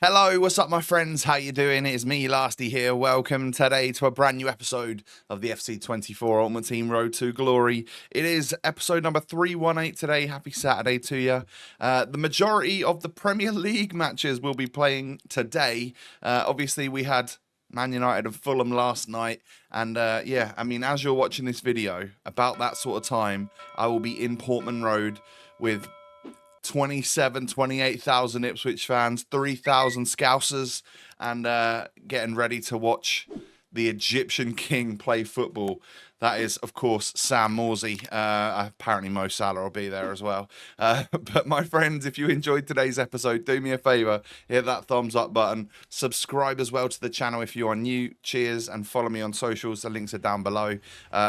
Hello, what's up, my friends? How you doing? It's me, Lasty here. Welcome today to a brand new episode of the FC24 Ultimate Team Road to Glory. It is episode number 318 today. Happy Saturday to you. The majority of the Premier League matches will be playing today. Obviously, we had Man United and Fulham last night. And yeah, I mean, as you're watching this video, about that sort of time, I will be in Portman Road with 28,000 Ipswich fans, 3,000 Scousers, and getting ready to watch the Egyptian King play football. That is, of course, Sam Morsey. Apparently Mo Salah will be there as well. But my friends, if you enjoyed today's episode, do me a favour, hit that thumbs up button. Subscribe as well to the channel if you are new. Cheers, and follow me on socials. The links are down below.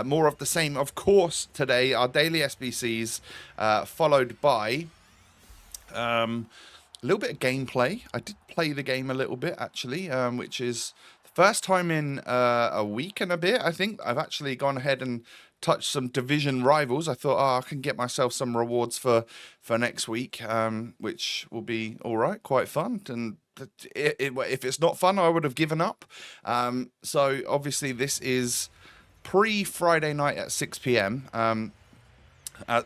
More of the same, of course, today. Our daily SBCs, followed by a little bit of gameplay. I did play the game a little bit, actually, which is the first time in a week and a bit, I think. I've actually gone ahead and touched some division rivals. I thought, I can get myself some rewards for next week, which will be all right, quite fun. And if it's not fun, I would have given up. So, obviously, this is pre-Friday night at 6 p.m.,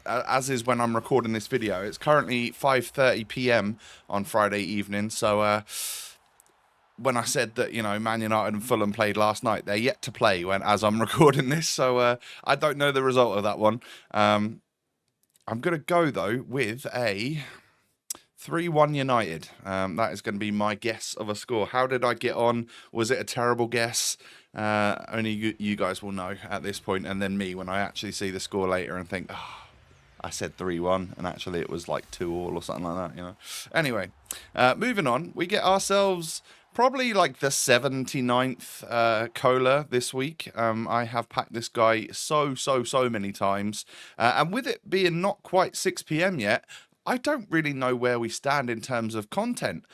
as is when I'm recording this video. It's currently 5:30 p.m. on Friday evening. So when I said that, you know, Man United and Fulham played last night, they're yet to play as I'm recording this. So I don't know the result of that one. I'm going to go, though, with a 3-1 United. That is going to be my guess of a score. How did I get on? Was it a terrible guess? Only you guys will know at this point, and then me when I actually see the score later and think, I said 3-1, and actually it was like 2-2 or something like that, you know. Anyway, moving on, we get ourselves probably like the 79th Cola this week. I have packed this guy so many times, and with it being not quite 6 p.m. yet, I don't really know where we stand in terms of content.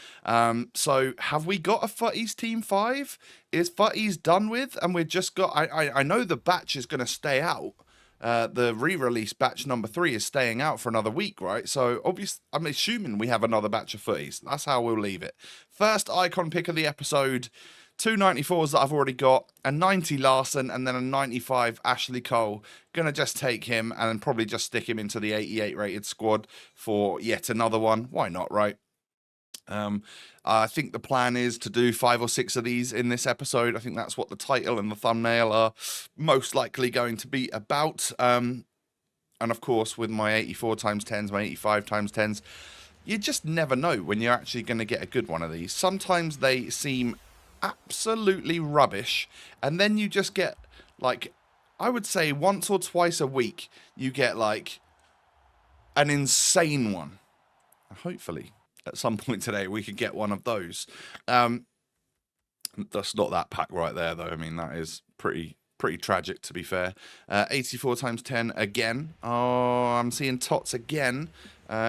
So have we got a Futties Team 5? Is Futties done with? And we've just got... I know the batch is going to stay out. The re-release batch number 3 is staying out for another week, right? So obviously, I'm assuming we have another batch of Futties. That's how we'll leave it. First icon pick of the episode... 2 94s that I've already got, a 90 Larson, and then a 95 Ashley Cole. Gonna just take him and then probably just stick him into the 88 rated squad for yet another one. Why not, right? I think the plan is to do 5 or 6 of these in this episode. I think that's what the title and the thumbnail are most likely going to be about. And of course, with my 84 times 10s, my 85 times 10s, you just never know when you're actually going to get a good one of these. Sometimes they seem absolutely rubbish, and then you just get, like, I would say once or twice a week you get like an insane one. Hopefully at some point today we could get one of those. That's not that pack right there, though. I mean, that is pretty tragic, to be fair. 84 times 10 again. Oh, I'm seeing Tots again.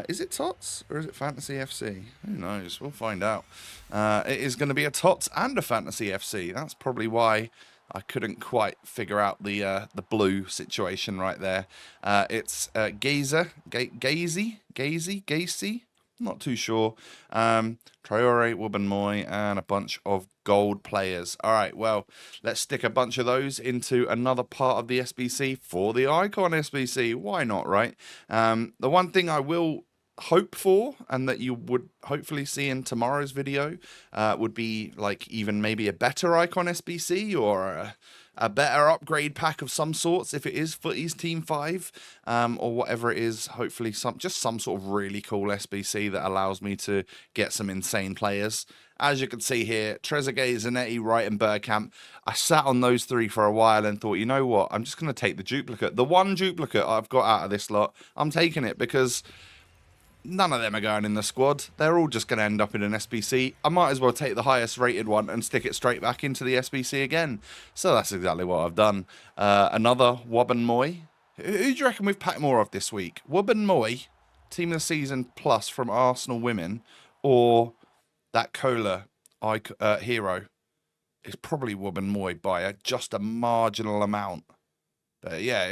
Is it Tots or is it Fantasy FC? Who knows? We'll find out. It is going to be a Tots and a Fantasy FC. That's probably why I couldn't quite figure out the blue situation right there. It's Gazy. Not too sure. Traore, Wubben-Moy, and a bunch of gold players. All right, well, let's stick a bunch of those into another part of the SBC for the Icon SBC. Why not, right? The one thing I will hope for, and that you would hopefully see in tomorrow's video, would be like even maybe a better Icon SBC or a better upgrade pack of some sorts, if it is Futties Team 5, or whatever it is. Hopefully just some sort of really cool SBC that allows me to get some insane players. As you can see here, Trezeguet, Zanetti, Wright and Bergkamp. I sat on those 3 for a while and thought, you know what, I'm just going to take the duplicate. The one duplicate I've got out of this lot, I'm taking it because none of them are going in the squad. They're all just going to end up in an SBC. I might as well take the highest rated one and stick it straight back into the SBC again. So that's exactly what I've done. Another Wubben-Moy. Who do you reckon we've packed more of this week? Wubben-Moy, Team of the Season Plus from Arsenal Women, or that Cola hero? It's probably Wubben-Moy by just a marginal amount. But yeah,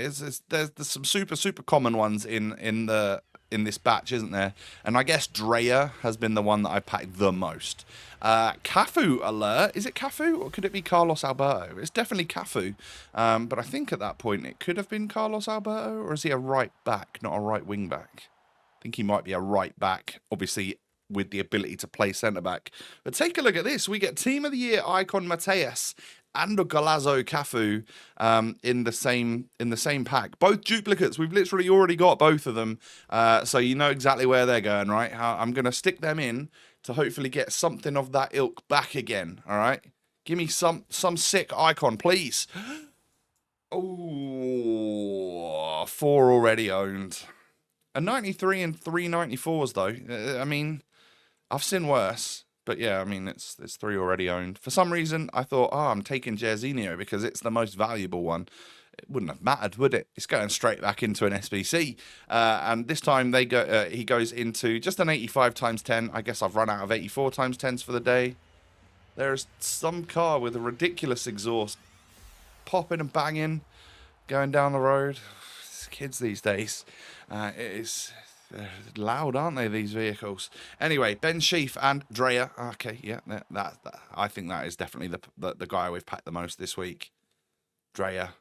there's some super common ones in the in this batch, isn't there? And I guess Drea has been the one that I've packed the most. Cafu alert. Is it Cafu or could it be Carlos Alberto? It's definitely Cafu. But I think at that point it could have been Carlos Alberto, or is he a right back, not a right wing back? I think he might be a right back, obviously with the ability to play centre back. But take a look at this. We get Team of the Year icon Mateus and a Golazo Cafu in the same pack. Both duplicates. We've literally already got both of them. So you know exactly where they're going, right? I'm going to stick them in to hopefully get something of that ilk back again, all right? Give me some sick icon, please. Oh, 4 already owned. A 93 and 3 94s, though. I mean, I've seen worse. But yeah, I mean, it's 3 already owned. For some reason, I thought, I'm taking Jairzinho because it's the most valuable one. It wouldn't have mattered, would it? It's going straight back into an SBC. And this time he goes into just an 85 times 10. I guess I've run out of 84 times 10s for the day. There's some car with a ridiculous exhaust popping and banging going down the road. Kids these days. They're loud, aren't they, these vehicles? Anyway, Ben Sheaf and Drea. Okay, yeah, that I think that is definitely the guy we've packed the most this week. Drea.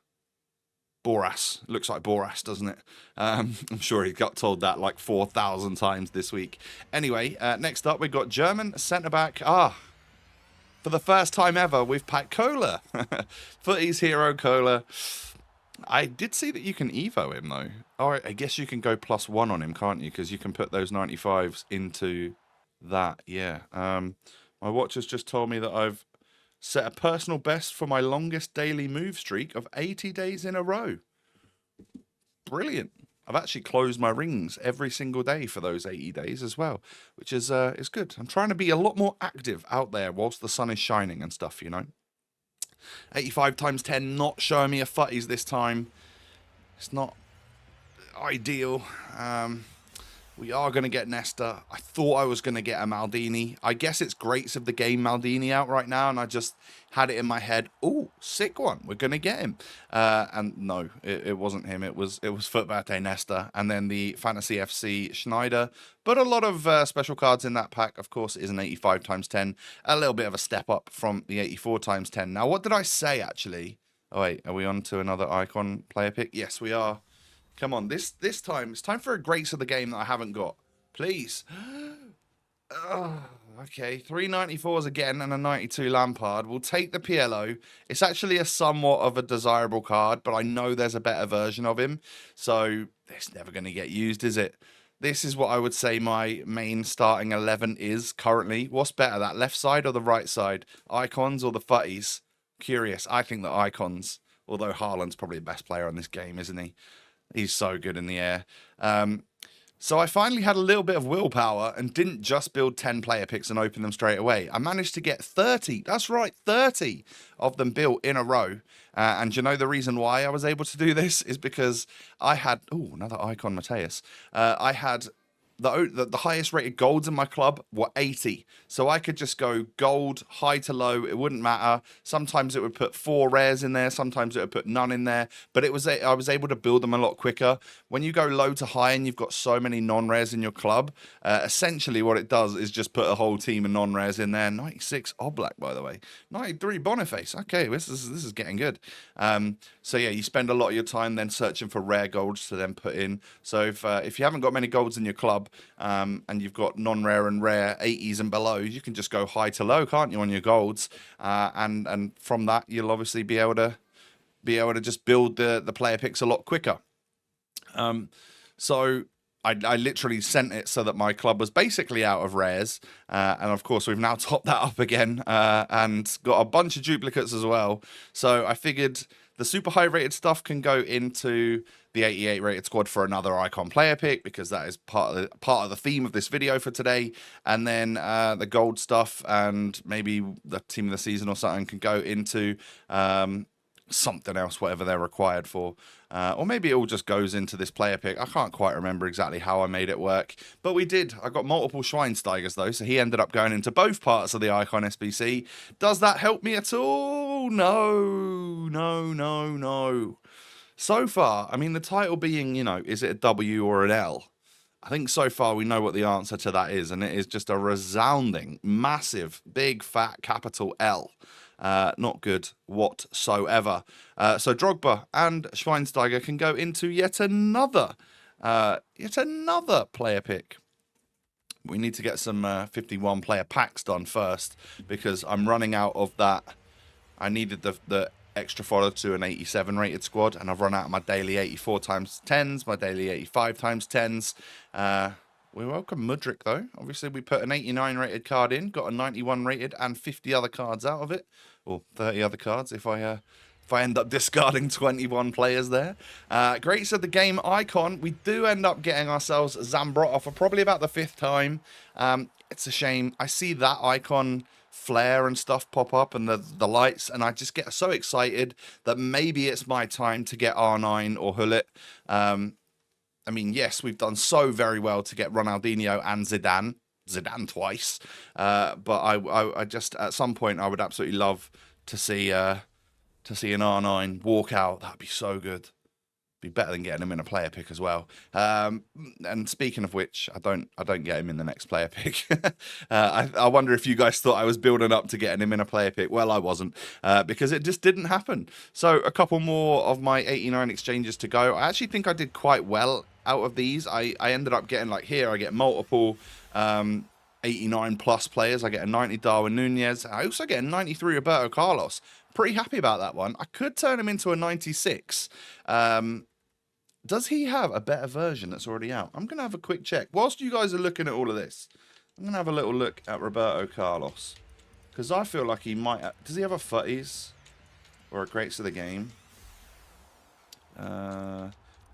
Boras. Looks like Boras, doesn't it? I'm sure he got told that like 4,000 times this week. Anyway, next up we've got German centre-back. For the first time ever, we've packed Kohler. Futties hero Kohler. I did see that you can Evo him, though. Oh, I guess you can go +1 on him, can't you? Because you can put those 95s into that, yeah. My watch has just told me that I've set a personal best for my longest daily move streak of 80 days in a row. Brilliant. I've actually closed my rings every single day for those 80 days as well, which is good. I'm trying to be a lot more active out there whilst the sun is shining and stuff, you know. 85 times 10, not showing me a Futties this time. It's not ideal. We are going to get Nesta. I thought I was going to get a Maldini. I guess it's Greats of the Game Maldini out right now, and I just had it in my head. Oh, sick one. We're going to get him. And no, it wasn't him. It was Footbate Nesta, and then the Fantasy FC Schneider. But a lot of special cards in that pack. Of course, it is an 85 times 10. A little bit of a step up from the 84 times 10. Now, what did I say, actually? Oh, wait. Are we on to another icon player pick? Yes, we are. Come on, this time, it's time for a Greats of the Game that I haven't got. Please. Okay, 3 94s again and a 92 Lampard. We'll take the PLO. It's actually a somewhat of a desirable card, but I know there's a better version of him. So, it's never going to get used, is it? This is what I would say my main starting 11 is currently. What's better, that left side or the right side? Icons or the Futties? Curious. I think the Icons. Although Haaland's probably the best player on this game, isn't he? He's so good in the air. So I finally had a little bit of willpower and didn't just build 10 player picks and open them straight away. I managed to get 30. That's right, 30 of them built in a row. And you know the reason why I was able to do this is because I had... Oh, another icon, Mateus. I had... The highest rated golds in my club were 80. So I could just go gold, high to low. It wouldn't matter. Sometimes it would put 4 rares in there. Sometimes it would put none in there. But I was able to build them a lot quicker. When you go low to high and you've got so many non-rares in your club, essentially what it does is just put a whole team of non-rares in there. 96 Oblak, by the way. 93 Boniface. Okay, this is getting good. So yeah, you spend a lot of your time then searching for rare golds to then put in. So if you haven't got many golds in your club, and you've got non-rare and rare 80s and below, you can just go high to low, can't you, on your golds? And from that, you'll obviously be able to just build the player picks a lot quicker. So I literally sent it so that my club was basically out of rares. And of course, we've now topped that up again and got a bunch of duplicates as well. So I figured the super high rated stuff can go into the 88 rated squad for another icon player pick, because that is part of the theme of this video for today. And then the gold stuff and maybe the team of the season or something can go into something else, whatever they're required for. Or maybe it all just goes into this player pick. I can't quite remember exactly how I made it work. But we did. I got multiple Schweinsteigers, though, so he ended up going into both parts of the Icon SBC. Does that help me at all? No. So far, I mean, the title being, you know, is it a W or an L? I think so far we know what the answer to that is, and it is just a resounding, massive, big, fat, capital L. Not good whatsoever. So Drogba and Schweinsteiger can go into yet another player pick. We need to get some 51 player packs done first, because I'm running out of that. I needed the extra follow to an 87 rated squad, and I've run out of my daily 84 times 10s, my daily 85 times 10s. We welcome Mudryk though. Obviously we put an 89 rated card in, got a 91 rated and 50 other cards out of it, or 30 other cards if I end up discarding 21 players there. Greats of the game icon. We do end up getting ourselves Zambrotta for probably about the 5th time. It's a shame. I see that icon flare and stuff pop up and the lights, and I just get so excited that maybe it's my time to get R9 or Hullet. I mean, yes, we've done so very well to get Ronaldinho and Zidane twice, but I just, at some point, I would absolutely love to see an R9 walk out. That'd be so good. Be better than getting him in a player pick as well. And speaking of which, I don't get him in the next player pick. I wonder if you guys thought I was building up to getting him in a player pick. Well, I wasn't, because it just didn't happen. So a couple more of my 89 exchanges to go. I actually think I did quite well out of these. I ended up getting, like, here I get multiple 89 plus players. I get a 90 Darwin Nunez. I also get a 93 Roberto Carlos. Pretty happy about that one. I could turn him into a 96. Does he have a better version that's already out? I'm going to have a quick check. Whilst you guys are looking at all of this, I'm going to have a little look at Roberto Carlos, because I feel like he might... Does he have a Futties? Or a Greats of the Game?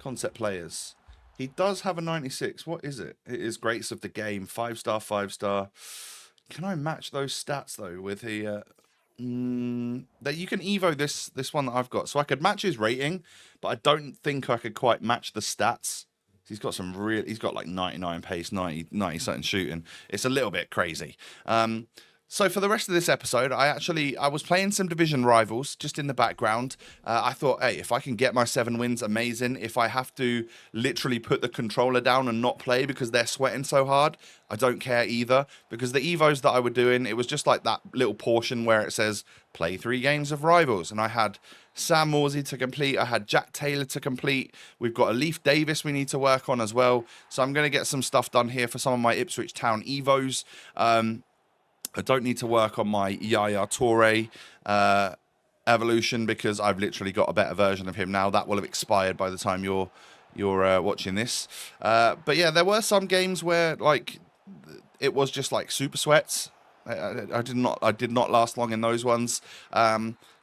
Concept players. He does have a 96. What is it? It is Greats of the Game. 5-star, 5-star. Can I match those stats, though, with the... that you can evo this one that I've got, so I could match his rating, but I don't think I could quite match the stats. He's got he's got like 99 pace, 90 something shooting. It's a little bit crazy. So for the rest of this episode, I was playing some division rivals just in the background. I thought, hey, if I can get my 7 wins, amazing. If I have to literally put the controller down and not play because they're sweating so hard, I don't care either. Because the evos that I were doing, it was just like that little portion where it says, play 3 games of rivals. And I had Sam Morsey to complete. I had Jack Taylor to complete. We've got a Leif Davis we need to work on as well. So I'm going to get some stuff done here for some of my Ipswich Town evos. I don't need to work on my Yaya Toure evolution, because I've literally got a better version of him now. That will have expired by the time you're watching this. But yeah, there were some games where, like, it was just like super sweats. I did not last long in those ones.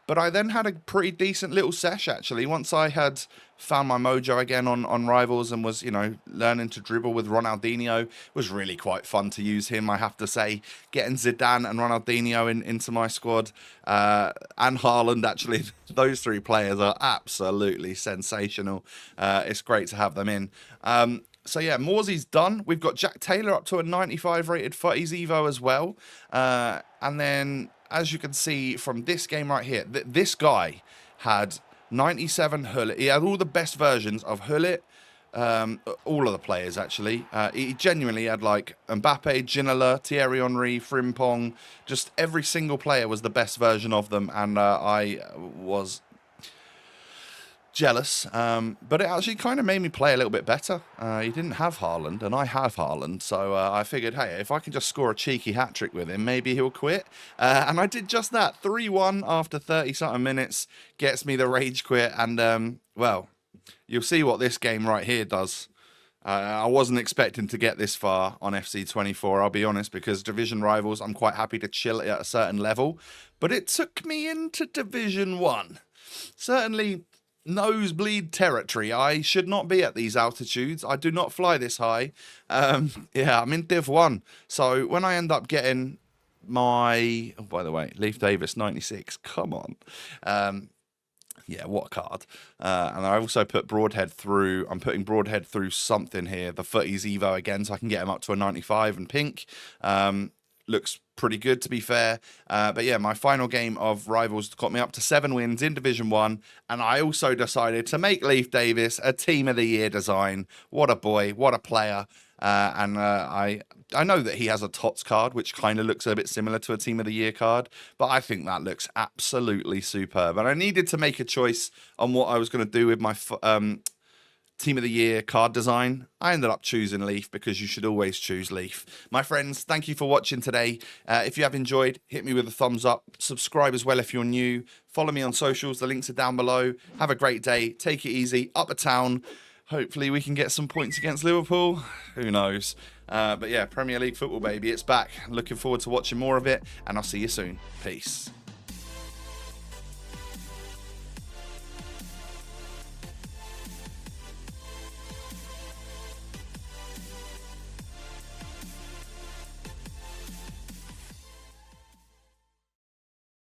But I then had a pretty decent little sesh, actually, once I had found my mojo again on Rivals and was, learning to dribble with Ronaldinho. It was really quite fun to use him, I have to say. Getting Zidane and Ronaldinho into my squad, and Haaland, actually. Those 3 players are absolutely sensational. It's great to have them in. So yeah, Morsey's done. We've got Jack Taylor up to a 95 rated Futties Evo as well. And then, as you can see from this game right here, this guy had 97 Hullet. He had all the best versions of Hullet. All of the players, actually. He genuinely had, like, Mbappe, Ginola, Thierry Henry, Frimpong. Just every single player was the best version of them. And I was jealous, but it actually kind of made me play a little bit better. He didn't have Haaland, and I have Haaland, so I figured, hey, if I can just score a cheeky hat-trick with him, maybe he'll quit. And I did just that. 3-1 after 30-something minutes gets me the rage quit, and, well, you'll see what this game right here does. I wasn't expecting to get this far on FC24, I'll be honest, because Division Rivals, I'm quite happy to chill at a certain level, but it took me into Division 1. Certainly nosebleed territory. I should not be at these altitudes. I do not fly this high. Yeah, I'm in Div 1. So when I end up getting my... Oh, by the way, Leif Davis, 96. Come on. Yeah, what a card. And I also put Broadhead through... I'm putting Broadhead through something here. The Futties Evo again, so I can get him up to a 95 and pink. Looks pretty good, to be fair. But yeah, my final game of Rivals got me up to 7 wins in Division 1. And I also decided to make Leif Davis a Team of the Year design. What a boy. What a player. I know that he has a TOTS card, which kind of looks a bit similar to a Team of the Year card, but I think that looks absolutely superb. And I needed to make a choice on what I was going to do with my Team of the Year card design. I ended up choosing Leaf because you should always choose Leaf. My friends, thank you for watching today. If you have enjoyed, hit me with a thumbs up. Subscribe as well if you're new. Follow me on socials. The links are down below. Have a great day. Take it easy. Up a town. Hopefully we can get some points against Liverpool. Who knows? But yeah, Premier League football, baby. It's back. Looking forward to watching more of it. And I'll see you soon. Peace.